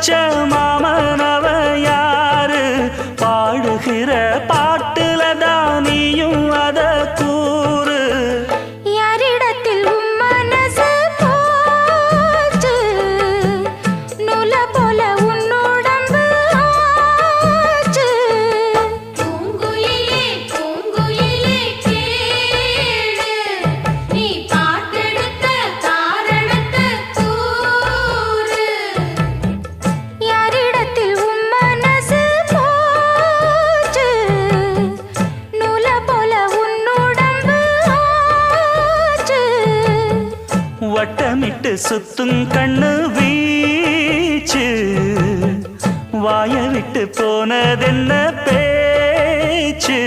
வச்ச மாமனவ யாரு பாடுகிற பாட்டுல தானியும் அத கூறு யாரிடத்தில் உம் மனசு போச்சு நூல போல உன்னுடம்பு ஆச்சு பூங்குயிலே பூங்குயிலே கேளு நீ பாட்டெடுத்த காரணத்தை கூறு யாரிடத்தில் உம் மனசு போச்சு நூல போல உன்னுடம்பு ஆச்சு வட்டமிட்டு சுத்தும் கண்ணு வீச்சு வாய விட்டு போனதென்ன பேச்சு